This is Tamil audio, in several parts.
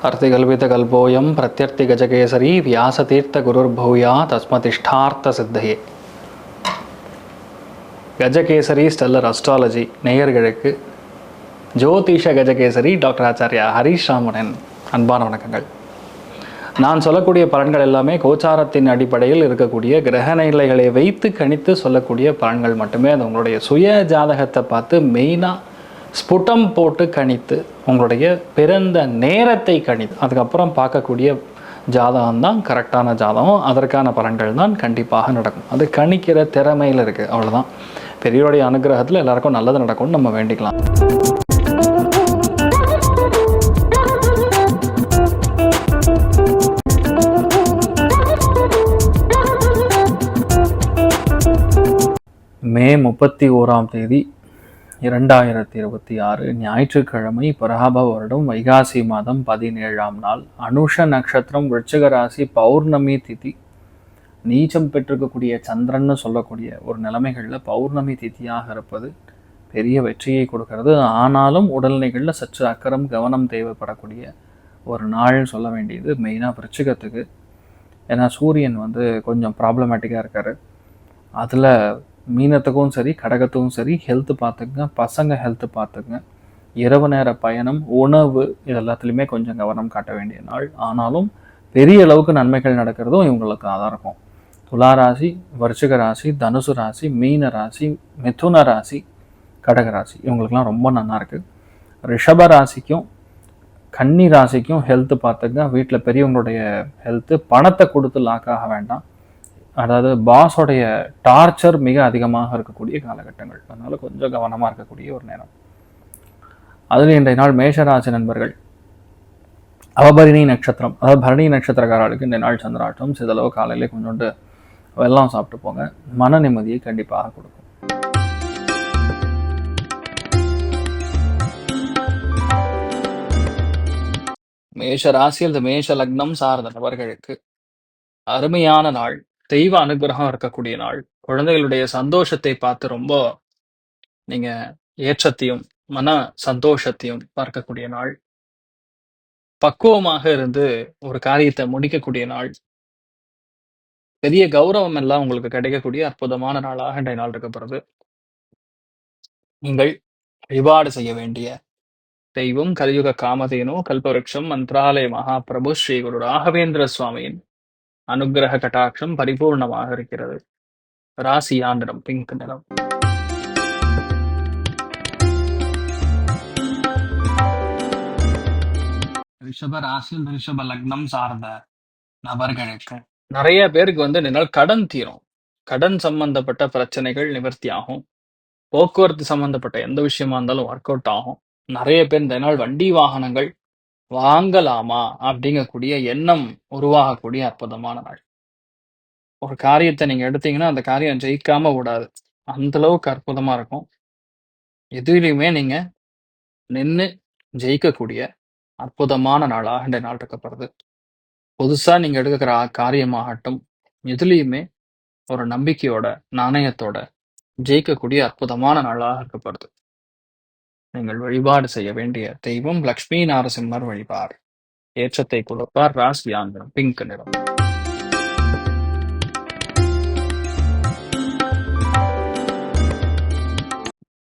अर्तिकल्पितकल्पोऽयं प्रत्यर्थिगजकेसरी व्यासतीर्थगुरुर्भूया தஸ்மதிஷ்டார்த்த கஜகேசரி ஸ்டெல்லர் அஸ்ட்ராலஜி நேயர்களுக்கு ஜோதிஷ கஜகேசரி டாக்டர் ஆச்சாரியா ஹரீஷ் ராமனின் அன்பான வணக்கங்கள். நான் சொல்லக்கூடிய பலன்கள் எல்லாமே கோச்சாரத்தின் அடிப்படையில் இருக்கக்கூடிய கிரக நிலைகளை வைத்து கணித்து சொல்லக்கூடிய பலன்கள் மட்டுமே. அது உங்களுடைய சுய ஜாதகத்தை பார்த்து மெயினாக ஸ்புட்டம் போட்டு கணித்து உங்களுடைய பிறந்த நேரத்தை கணித்து அதுக்கப்புறம் பார்க்கக்கூடிய ஜாதகம் தான் கரெக்டான ஜாதகம். அதற்கான பலன்கள் தான் கண்டிப்பாக நடக்கும். அது கணிக்கிற திறமையில் இருக்குது, அவ்வளோதான். பெரியோருடைய அனுகிரகத்தில் எல்லாருக்கும் நல்லது நடக்கும்னு நம்ம வேண்டிக்கலாம். மே 31 2026 ஞாயிற்றுக்கிழமை, பராப வருடம் வைகாசி மாதம் 17ஆம் நாள், அனுஷ நட்சத்திரம், விருச்சிக ராசி, பௌர்ணமி திதி. நீச்சம் பெற்றிருக்கக்கூடிய சந்திரன்னு சொல்லக்கூடிய ஒரு நிலைமைகளில் பௌர்ணமி திதியாக இருப்பது பெரிய வெற்றியை கொடுக்கறது. ஆனாலும் உடல்நிலைகளில் சற்று அக்கறம் கவனம் தேவைப்படக்கூடிய ஒரு நாள் சொல்ல வேண்டியது மெயினாக விருச்சிகத்துக்கு. ஏன்னா சூரியன் கொஞ்சம் ப்ராப்ளமேட்டிக்காக இருக்கார். அதில் மீனத்துக்கும் சரி கடகத்துக்கும் சரி ஹெல்த்து பார்த்துக்குங்க, பசங்க ஹெல்த்து பார்த்துக்குங்க. இரவு நேர பயணம், உணவு, இது எல்லாத்துலேயுமே கொஞ்சம் கவனம் காட்ட வேண்டிய நாள். ஆனாலும் பெரிய அளவுக்கு நன்மைகள் நடக்கிறதும் இவங்களுக்கு தான் இருக்கும். துளாராசி, விருச்சிக ராசி, தனுசு ராசி, மீன ராசி, மிதுன ராசி, கடகராசி இவங்களுக்கெல்லாம் ரொம்ப நல்லா இருக்குது. ரிஷப ராசிக்கும் கன்னி ராசிக்கும் ஹெல்த்து பார்த்துக்குங்க. வீட்டில் பெரியவங்களுடைய ஹெல்த்து, பணத்தை கொடுத்து லாக் ஆக வேண்டாம். அதாவது பாஸோடைய டார்ச்சர் மிக அதிகமாக இருக்கக்கூடிய காலகட்டங்கள், அதனால் கொஞ்சம் கவனமாக இருக்கக்கூடிய ஒரு நேரம். அதில் இன்றைய நாள் மேஷராசி நண்பர்கள், அவபரணி நட்சத்திரம், அதாவது பரணி நட்சத்திரக்காரர்களுக்கு இந்த நாள் சந்திராஷ்டம். சிதளவு காலையிலே கொஞ்சோண்டு வெல்லம் சாப்பிட்டு போங்க, மன நிம்மதியை கண்டிப்பாக கொடுக்கும். மேஷ ராசி அல்லது மேஷ லக்னம் சார்ந்த நபர்களுக்கு அருமையான நாள். தெய்வ அனுகிரகம் இருக்கக்கூடிய நாள். குழந்தைகளுடைய சந்தோஷத்தை பார்த்து ரொம்ப நீங்க ஏற்றத்தையும் மன சந்தோஷத்தையும் பார்க்கக்கூடிய நாள். பக்குவமாக இருந்து ஒரு காரியத்தை முடிக்கக்கூடிய நாள். பெரிய கௌரவம் எல்லாம் உங்களுக்கு கிடைக்கக்கூடிய அற்புதமான நாளாக இன்றைய நாள் இருக்கப்படுறது. நீங்கள் வழிபாடு செய்ய வேண்டிய தெய்வம் கலியுக காமதேனு கல்பவருஷம் மந்திராலய மகாபிரபு ஸ்ரீ குரு ராகவேந்திர சுவாமியின் அனுகிரக கட்டாட்சம் பரிபூர்ணமாக இருக்கிறது. ராசியா நிறம் பிங்க் நிறம். ரிஷப ராசியில் ரிஷப லக்னம் சார்ந்த நபர்களுக்கு நிறைய பேருக்கு நினால் கடன் தீரும். கடன் சம்பந்தப்பட்ட பிரச்சனைகள் நிவர்த்தி ஆகும். போக்குவரத்து சம்பந்தப்பட்ட எந்த விஷயமா இருந்தாலும் ஒர்க் அவுட் ஆகும். நிறைய பேர் இந்த நாள் வண்டி வாகனங்கள் வாங்கலாமா அப்படிங்கக்கூடிய எண்ணம் உருவாகக்கூடிய அற்புதமான நாள். ஒரு காரியத்தை நீங்க எடுத்தீங்கன்னா அந்த காரியம் ஜெயிக்காம விடாது, அந்த அளவுக்கு அற்புதமா இருக்கும். எதுலையுமே நீங்க நின்று ஜெயிக்கக்கூடிய அற்புதமான நாளாக இந்த நாள் இருக்கப்படுறது. புதுசா நீங்க எடுக்கிற காரியமாகட்டும், எதுலையுமே ஒரு நம்பிக்கையோட நாணயத்தோட ஜெயிக்கக்கூடிய அற்புதமான நாளாக இருக்கப்படுது. நீங்கள் வழிபாடு செய்ய வேண்டிய தெய்வம் லக்ஷ்மி நாரசிம்மர் வழிபாடு. ஏற்றத்தை கொடுப்பார். ராசியாந்திரம் பிங்க் நிறம்.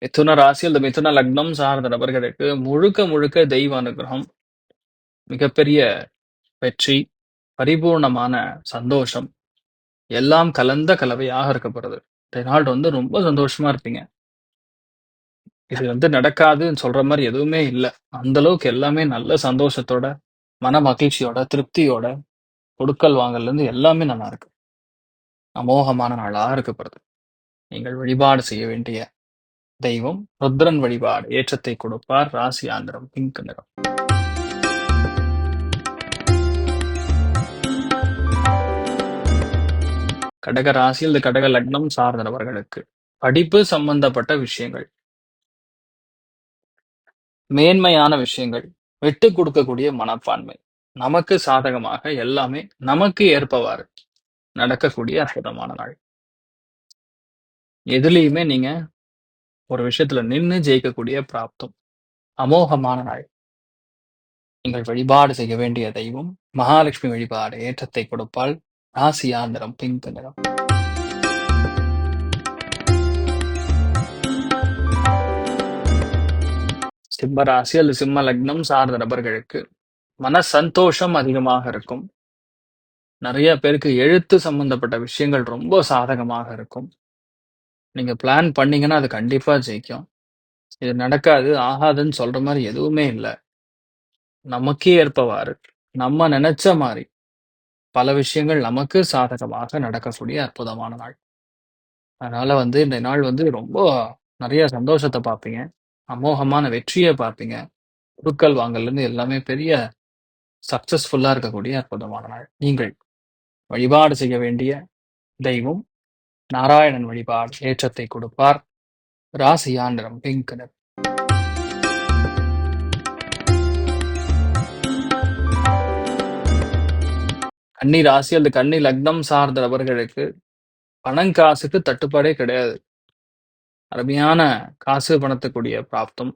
மிதுன ராசி அல்லது மிதுன லக்னம் சார்ந்த நபர்களுக்கு முழுக்க முழுக்க தெய்வ அனுகிரகம், மிகப்பெரிய வெற்றி, பரிபூர்ணமான சந்தோஷம் எல்லாம் கலந்த கலவையாக இருக்கப்படுறது. இந்த நாள் ரொம்ப சந்தோஷமா இருப்பீங்க. இது நடக்காதுன்னு சொல்ற மாதிரி எதுவுமே இல்லை. அந்த அளவுக்கு எல்லாமே நல்ல சந்தோஷத்தோட, மன மகிழ்ச்சியோட, திருப்தியோட, கொடுக்கல் வாங்கல்ல இருந்து எல்லாமே நல்லா இருக்கு. அமோகமான நாளாக இருக்கப்படுது. நீங்கள் வழிபாடு செய்ய வேண்டிய தெய்வம் ருத்ரன் வழிபாடு. ஏற்றத்தை கொடுப்பார். ராசி ஆந்திரம் பிங்க் நிறம். கடக ராசியில் கடக லக்னம் சார்ந்த நபர்களுக்கு படிப்பு சம்பந்தப்பட்ட விஷயங்கள், மேன்மையான விஷயங்கள், விட்டு கொடுக்கக்கூடிய மனப்பான்மை, நமக்கு சாதகமாக எல்லாமே நமக்கு ஏற்பவாறு நடக்கக்கூடிய அற்புதமான நாள். எதுலையுமே நீங்க ஒரு விஷயத்துல நின்று ஜெயிக்கக்கூடிய பிராப்தம். அமோகமான நாள். நீங்கள் வழிபாடு செய்ய வேண்டிய தெய்வம் மகாலட்சுமி வழிபாடு ஏற்றத்தை கொடுப்பால். ராசியா நிறம் பிங்க் நிறம். சிம்ம ராசி அல்லது சிம்ம லக்னம் சார்ந்த நபர்களுக்கு மன சந்தோஷம் அதிகமாக இருக்கும். நிறைய பேருக்கு எழுத்து சம்பந்தப்பட்ட விஷயங்கள் ரொம்ப சாதகமாக இருக்கும். நீங்க பிளான் பண்ணீங்கன்னா அது கண்டிப்பா ஜெயிக்கும். இது நடக்காது, ஆகாதுன்னு சொல்ற மாதிரி எதுவுமே இல்லை. நமக்கே ஏற்பவாறு நம்ம நினைச்ச மாதிரி பல விஷயங்கள் நமக்கு சாதகமாக நடக்கக்கூடிய அற்புதமான நாள். அதனால இந்த நாள் ரொம்ப நிறைய சந்தோஷத்தை பார்ப்பீங்க. அமோகமான வெற்றியை பார்ப்பீங்க. குடுக்கல் வாங்கல்ல இருந்து எல்லாமே பெரிய சக்சஸ்ஃபுல்லா இருக்கக்கூடிய அற்புதமான நாள். நீங்கள் வழிபாடு செய்ய வேண்டிய தெய்வம் நாராயணன் வழிபாடு ஏற்றத்தை கொடுப்பார். ராசியா நிறம் பிங்க் நிறம். கன்னி ராசி அல்லது கன்னி லக்னம் சார்ந்த நபர்களுக்கு பணங்காசுக்கு தட்டுப்பாடே கிடையாது. அருமையான காசு பணத்துக்குரிய பிராப்தம்,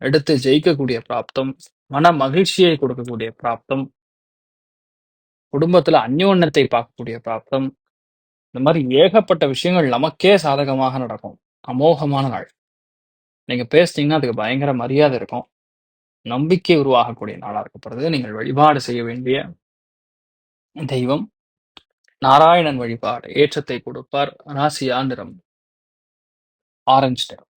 எடுத்து ஜெயிக்கக்கூடிய பிராப்தம், மன மகிழ்ச்சியை கொடுக்கக்கூடிய பிராப்தம், குடும்பத்துல அந்யோன்யத்தை பார்க்கக்கூடிய பிராப்தம், இந்த மாதிரி ஏகப்பட்ட விஷயங்கள் நமக்கே சாதகமாக நடக்கும். அமோகமான நாள். நீங்க பேசுனீங்கன்னா அதுக்கு பயங்கர மரியாதை இருக்கும். நம்பிக்கை உருவாகக்கூடிய நாளா இருக்கப்படுது. நீங்கள் வழிபாடு செய்ய வேண்டிய தெய்வம் நாராயணன் வழிபாடு ஏற்றத்தை கொடுப்பார். ராசியா நிறம் ஆரஞ்சு நிறம்.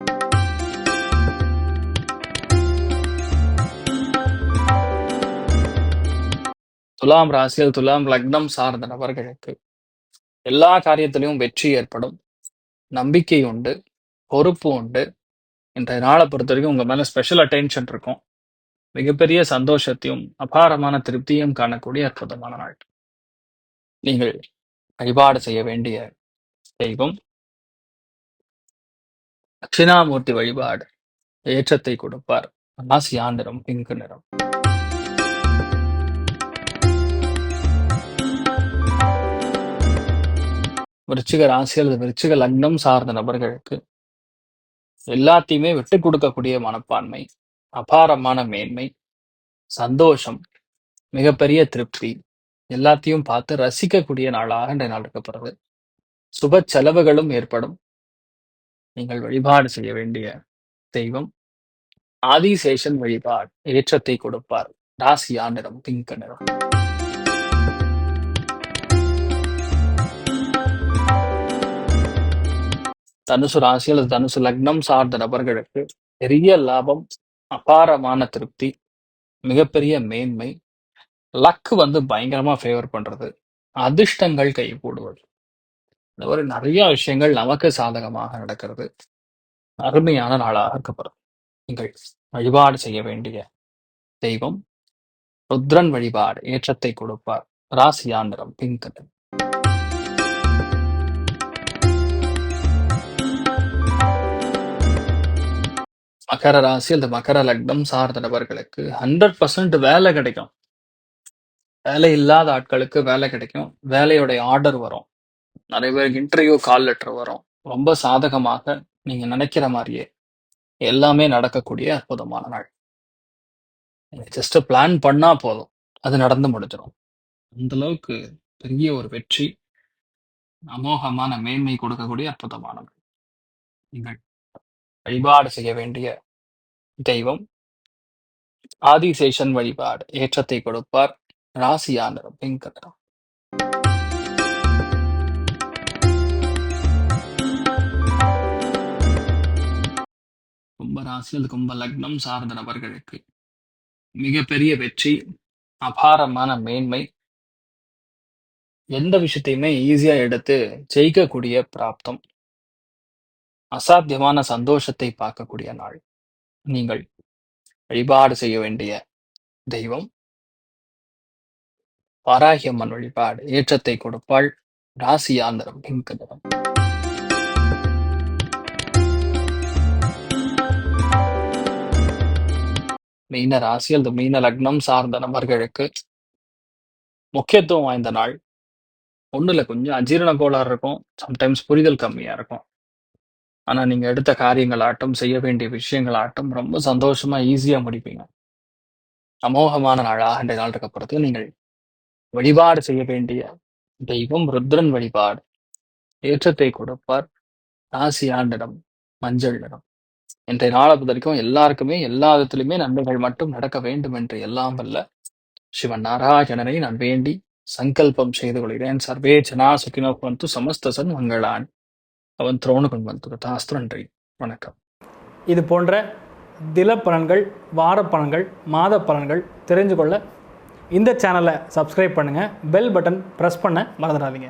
துலாம் ராசியில் துலாம் லக்னம் சார்ந்த நபர்களுக்கு எல்லா காரியத்திலையும் வெற்றி ஏற்படும். நம்பிக்கை உண்டு, பொறுப்பு உண்டு. இன்றைய நாளை பொறுத்த வரைக்கும் உங்க மேல ஸ்பெஷல் அட்டென்ஷன் இருக்கும். மிகப்பெரிய சந்தோஷத்தையும் அபாரமான திருப்தியும் காணக்கூடிய அற்புதமான நாள். நீங்கள் வழிபாடு செய்ய வேண்டிய தெய்வம் தட்சிணாமூர்த்தி வழிபாடு ஏற்றத்தை கொடுப்பார். ராசியா நிறம் பிங்க் நிறம். விருச்சிக ராசி அல்லது விருச்சிக லக்னம் சார்ந்த நபர்களுக்கு எல்லாத்தையுமே விட்டு கொடுக்கக்கூடிய மனப்பான்மை, அபாரமான மேன்மை, சந்தோஷம், மிகப்பெரிய திருப்தி, எல்லாத்தையும் பார்த்து ரசிக்கக்கூடிய நாளாக இந்த நாள் இருக்கப்படுறது. சுப செலவுகளும் ஏற்படும். நீங்கள் வழிபாடு செய்ய வேண்டிய தெய்வம் ஆதிசேஷன் வழிபாடு ஏற்றத்தை கொடுப்பார். ராசியா நிறம் பிங்க் நிறம். தனுசு ராசி அல்லது தனுசு லக்னம் சார்ந்த நபர்களுக்கு பெரிய லாபம், அபாரமான திருப்தி, மிகப்பெரிய மேன்மை, லக்கு பயங்கரமா ஃபேவர் பண்றது, அதிர்ஷ்டங்கள் கை கூடுவது, இந்த மாதிரி நிறைய விஷயங்கள் நமக்கு சாதகமாக நடக்கிறது. அருமையான நாளாக இருக்கப்படும். நீங்கள் வழிபாடு செய்ய வேண்டிய தெய்வம் ருத்ரன் வழிபாடு ஏற்றத்தை கொடுப்பார். ராசியா நிறம் பிங்க் நிறம். மகர ராசி அந்த மகர லக்னம் சார்ந்த நபர்களுக்கு 100% வேலை கிடைக்கும். வேலை இல்லாத ஆட்களுக்கு வேலை கிடைக்கும். வேலையோடைய ஆர்டர் வரும். நிறைய பேருக்கு இன்டர்வியூ கால் லெட்டர் வரும். ரொம்ப சாதகமாக நீங்க நினைக்கிற மாதிரியே எல்லாமே நடக்கக்கூடிய அற்புதமான நாள். ஜஸ்ட் பிளான் பண்ணா போதும், அது நடந்து முடிஞ்சிடும். அந்த அளவுக்கு பெரிய ஒரு வெற்றி, அமோகமான மேன்மை கொடுக்கக்கூடிய அற்புதமான நாள். நீங்கள் வழிபாடு செய்ய வேண்டிய தெய்வம் ஆதிசேஷன் வழிபாடு ஏற்றத்தை கொடுப்பார். ராசியா நிறம் பிங்க் நிறம். கும்பராசி அல்லது கும்ப லக்னம் சார்ந்த நபர்களுக்கு மிகப்பெரிய வெற்றி, அபாரமான மேன்மை, எந்த விஷயத்தையுமே ஈஸியா எடுத்து ஜெயிக்கக்கூடிய பிராப்தம், அசாத்தியமான சந்தோஷத்தை பார்க்கக்கூடிய நாள். நீங்கள் வழிபாடு செய்ய வேண்டிய தெய்வம் வாராகியம்மன் வழிபாடு ஏற்றத்தை கொடுப்பாள். ராசியா நிறம் பிங்க் நிறம். மீன ராசி அல்லது மீன லக்னம் சார்ந்த நபர்களுக்கு முக்கியத்துவம் வாய்ந்த நாள். ஒண்ணுல கொஞ்சம் அஜீரண கோளாறு இருக்கும். சம்டைம்ஸ் புரிதல் கம்மியா இருக்கும். ஆனா நீங்க எடுத்த காரியங்கள் ஆட்டம், செய்ய வேண்டிய விஷயங்கள் ஆட்டம் ரொம்ப சந்தோஷமா ஈஸியா முடிப்பீங்க. அமோகமான நாளாக இன்றைய நாள் இருக்க போகிறது. நீங்கள் வழிபாடு செய்ய வேண்டிய தெய்வம் ருத்ரன் வழிபாடு. ஏற்றத்தை கொடுப்பார். ராசியா நிறம் மஞ்சள் நிறம். இன்றைய நாளை பொறுத்த வரைக்கும் எல்லாருக்குமே எல்லா விதத்திலுமே நன்மைகள் மட்டும் நடக்க வேண்டும் என்று எல்லாம் வல்ல சிவன் நாராயணனை நான் வேண்டி சங்கல்பம் செய்து கொள்கிறேன். சர்வே ஜனா சுகினோ பவந்து சமஸ்த சன் மங்களான் அவன் துரோணு கொண்டு தாஸ்து. நன்றி, வணக்கம். இது போன்ற தில பலன்கள், வார பலன்கள், மாத பலன்கள் தெரிஞ்சு கொள்ள இந்த சேனலை சப்ஸ்கிரைப் பண்ணுங்கள். பெல் பட்டன் ப்ரெஸ் பண்ண மறந்துடாதீங்க.